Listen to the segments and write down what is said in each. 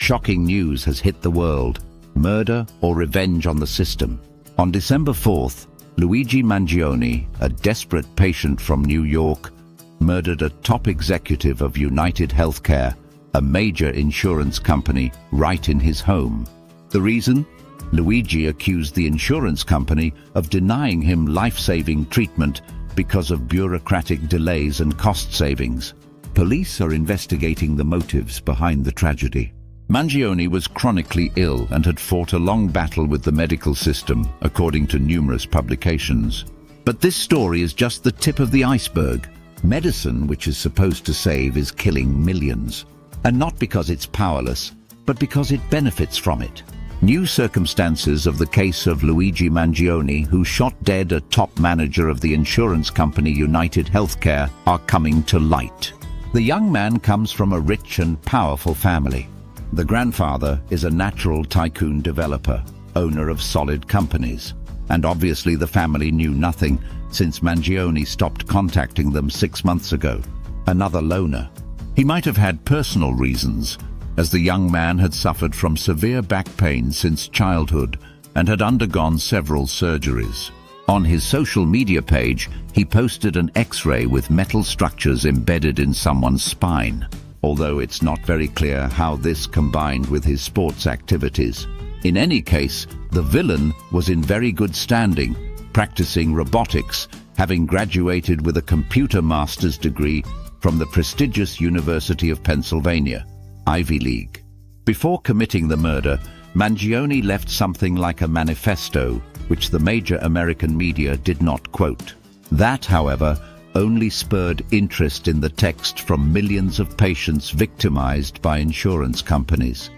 Shocking news has hit the world. Murder or revenge on the system. On December 4th, Luigi Mangione, a desperate patient from New York, murdered a top executive of United Healthcare, a major insurance company, right in his home. The reason? Luigi accused the insurance company of denying him life-saving treatment because of bureaucratic delays and cost savings. Police are investigating the motives behind the tragedy. Mangione was chronically ill and had fought a long battle with the medical system, according to numerous publications. But this story is just the tip of the iceberg. Medicine, which is supposed to save, is killing millions. And not because it's powerless, but because it benefits from it. New circumstances of the case of Luigi Mangione, who shot dead a top manager of the insurance company United Healthcare, are coming to light. The young man comes from a rich and powerful family. The grandfather is a natural tycoon developer, owner of solid companies. And obviously the family knew nothing since Mangione stopped contacting them 6 months ago. Another loner. He might have had personal reasons, as the young man had suffered from severe back pain since childhood and had undergone several surgeries. On his social media page, he posted an X-ray with metal structures embedded in someone's spine, although it's not very clear how this combined with his sports activities. In any case, the villain was in very good standing, practicing robotics, having graduated with a computer master's degree from the prestigious University of Pennsylvania, Ivy League. Before committing the murder, Mangione left something like a manifesto, which the major American media did not quote. That, however, only spurred interest in the text from millions of patients victimized by insurance companies.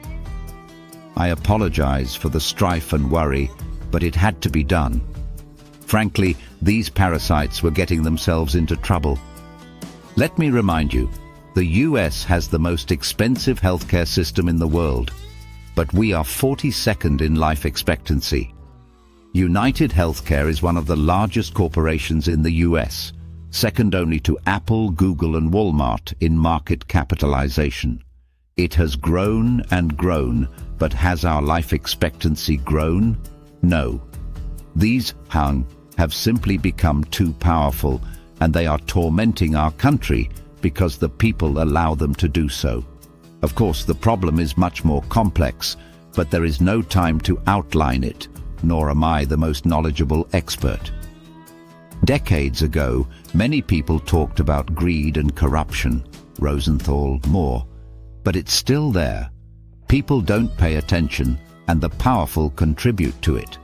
I apologize for the strife and worry, but it had to be done. Frankly, these parasites were getting themselves into trouble. Let me remind you, the US has the most expensive healthcare system in the world, but we are 42nd in life expectancy. United Healthcare is one of the largest corporations in the US, second only to Apple, Google and Walmart in market capitalization. It has grown and grown, but has our life expectancy grown? No. These have simply become too powerful, and they are tormenting our country because the people allow them to do so. Of course, the problem is much more complex, but there is no time to outline it, nor am I the most knowledgeable expert. Decades ago, many people talked about greed and corruption, Rosenthal, Moore, but it's still there. People don't pay attention, and the powerful contribute to it.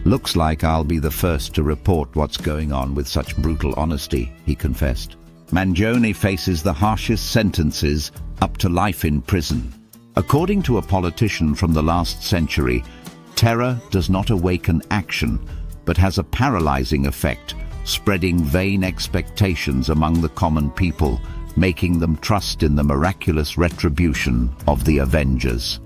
Looks like I'll be the first to report what's going on with such brutal honesty, he confessed. Mangione faces the harshest sentences, up to life in prison. According to a politician from the last century, terror does not awaken action, but has a paralyzing effect, spreading vain expectations among the common people, making them trust in the miraculous retribution of the Avengers.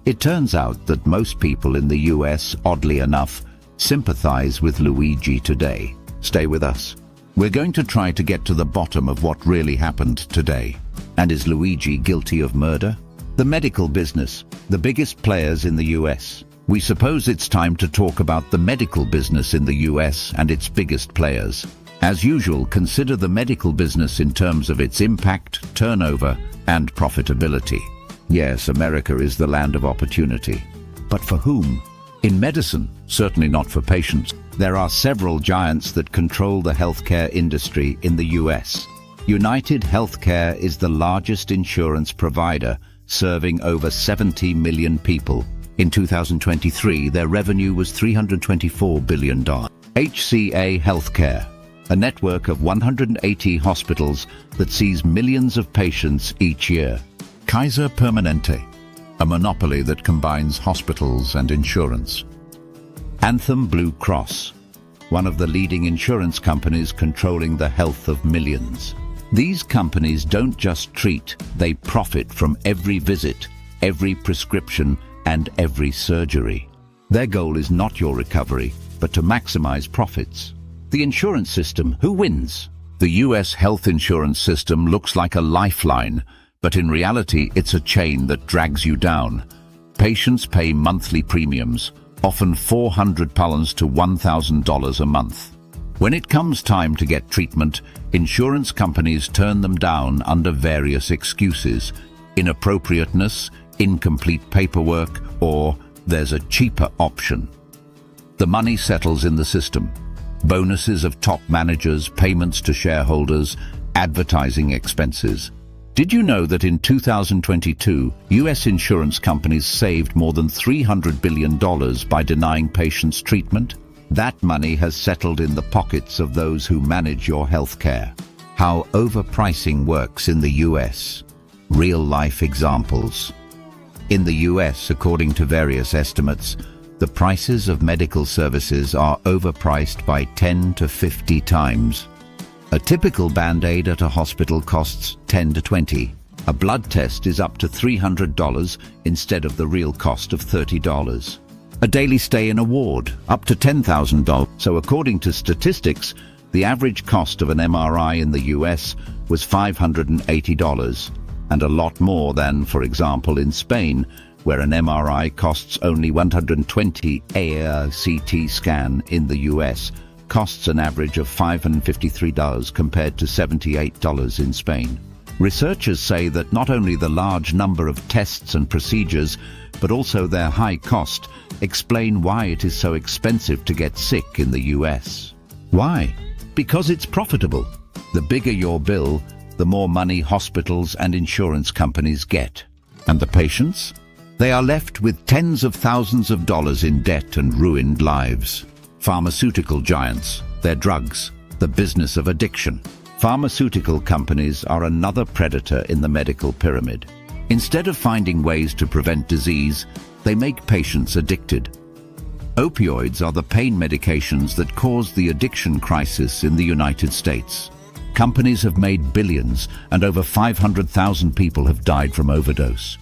It turns out that most people in the US, oddly enough, sympathize with Luigi today. Stay with us. We're going to try to get to the bottom of what really happened today. And is Luigi guilty of murder? The medical business, the biggest players in the US. We suppose it's time to talk about the medical business in the US and its biggest players. As usual, consider the medical business in terms of its impact, turnover, and profitability. Yes, America is the land of opportunity. But for whom? In medicine, certainly not for patients. There are several giants that control the healthcare industry in the US. United Healthcare is the largest insurance provider, serving over 70 million people. In 2023, their revenue was $324 billion. HCA Healthcare, a network of 180 hospitals that sees millions of patients each year. Kaiser Permanente, a monopoly that combines hospitals and insurance. Anthem Blue Cross, one of the leading insurance companies controlling the health of millions. These companies don't just treat, they profit from every visit, every prescription, and every surgery. Their goal is not your recovery, but to maximize profits. The insurance system, who wins? The US health insurance system looks like a lifeline, but in reality it's a chain that drags you down. Patients pay monthly premiums, often £400 to $1,000 a month. When it comes time to get treatment, insurance companies turn them down under various excuses: inappropriateness, incomplete paperwork, or there's a cheaper option. The money settles in the system. Bonuses of top managers, payments to shareholders, advertising expenses. Did you know that in 2022, US insurance companies saved more than $300 billion by denying patients treatment? That money has settled in the pockets of those who manage your healthcare. How overpricing works in the US. Real-life examples. In the US, according to various estimates, the prices of medical services are overpriced by 10 to 50 times. A typical Band-Aid at a hospital costs 10 to 20. A blood test is up to $300 instead of the real cost of $30. A daily stay in a ward, up to $10,000. So according to statistics, the average cost of an MRI in the US was $580, and a lot more than, for example, in Spain, where an MRI costs only $120. A CT scan in the US costs an average of $553 compared to $78 in Spain. Researchers say that not only the large number of tests and procedures, but also their high cost, explain why it is so expensive to get sick in the US. Why? Because it's profitable. The bigger your bill, the more money hospitals and insurance companies get. And the patients? They are left with tens of thousands of dollars in debt and ruined lives. Pharmaceutical giants, their drugs, the business of addiction. Pharmaceutical companies are another predator in the medical pyramid. Instead of finding ways to prevent disease, they make patients addicted. Opioids are the pain medications that cause the addiction crisis in the United States. Companies have made billions, and over 500,000 people have died from overdose.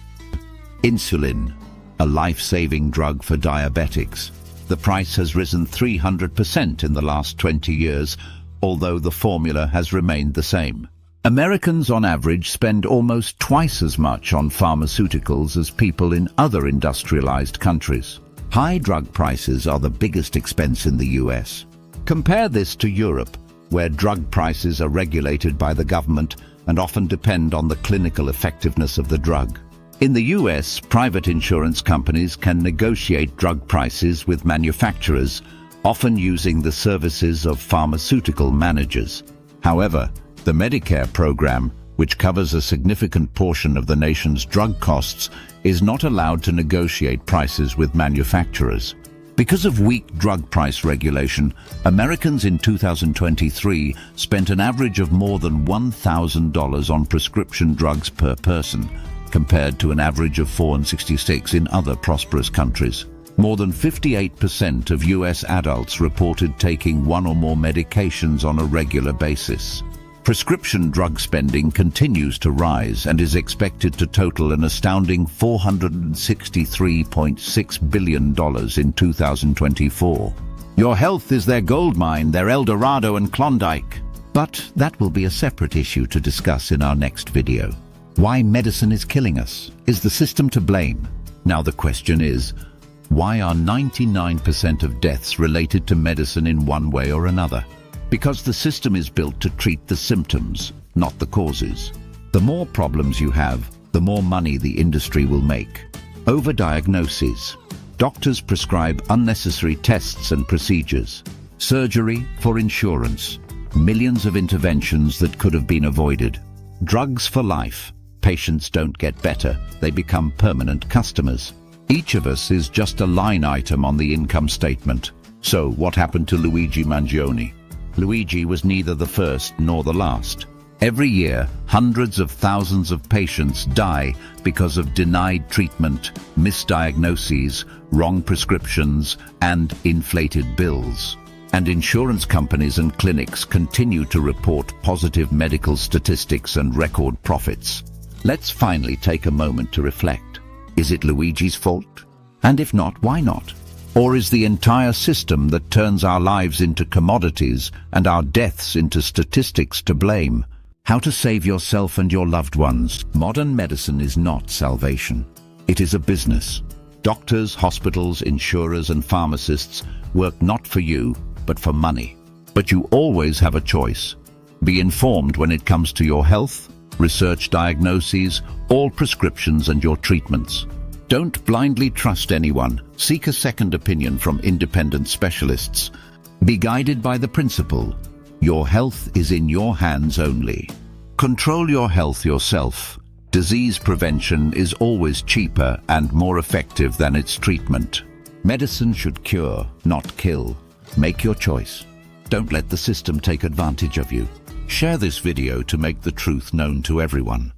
Insulin, a life-saving drug for diabetics. The price has risen 300% in the last 20 years, although the formula has remained the same. Americans on average spend almost twice as much on pharmaceuticals as people in other industrialized countries. High drug prices are the biggest expense in the US. Compare this to Europe, where drug prices are regulated by the government and often depend on the clinical effectiveness of the drug. In the US, private insurance companies can negotiate drug prices with manufacturers, often using the services of pharmaceutical managers. However, the Medicare program, which covers a significant portion of the nation's drug costs, is not allowed to negotiate prices with manufacturers. Because of weak drug price regulation, Americans in 2023 spent an average of more than $1,000 on prescription drugs per person, compared to an average of $466 in other prosperous countries. More than 58% of US adults reported taking one or more medications on a regular basis. Prescription drug spending continues to rise and is expected to total an astounding $463.6 billion in 2024. Your health is their goldmine, their El Dorado and Klondike. But that will be a separate issue to discuss in our next video. Why medicine is killing us? Is the system to blame? Now the question is, why are 99% of deaths related to medicine in one way or another? Because the system is built to treat the symptoms, not the causes. The more problems you have, the more money the industry will make. Overdiagnoses. Doctors prescribe unnecessary tests and procedures. Surgery for insurance. Millions of interventions that could have been avoided. Drugs for life. Patients don't get better, they become permanent customers. Each of us is just a line item on the income statement. So what happened to Luigi Mangione? Luigi was neither the first nor the last. Every year, hundreds of thousands of patients die because of denied treatment, misdiagnoses, wrong prescriptions, and inflated bills. And insurance companies and clinics continue to report positive medical statistics and record profits. Let's finally take a moment to reflect. Is it Luigi's fault? And if not, why not? Or is the entire system that turns our lives into commodities and our deaths into statistics to blame? How to save yourself and your loved ones. Modern medicine is not salvation. It is a business. Doctors, hospitals, insurers, and pharmacists work not for you, but for money. But you always have a choice. Be informed when it comes to your health, research diagnoses, all prescriptions and your treatments. Don't blindly trust anyone. Seek a second opinion from independent specialists. Be guided by the principle, your health is in your hands only. Control your health yourself. Disease prevention is always cheaper and more effective than its treatment. Medicine should cure, not kill. Make your choice. Don't let the system take advantage of you. Share this video to make the truth known to everyone.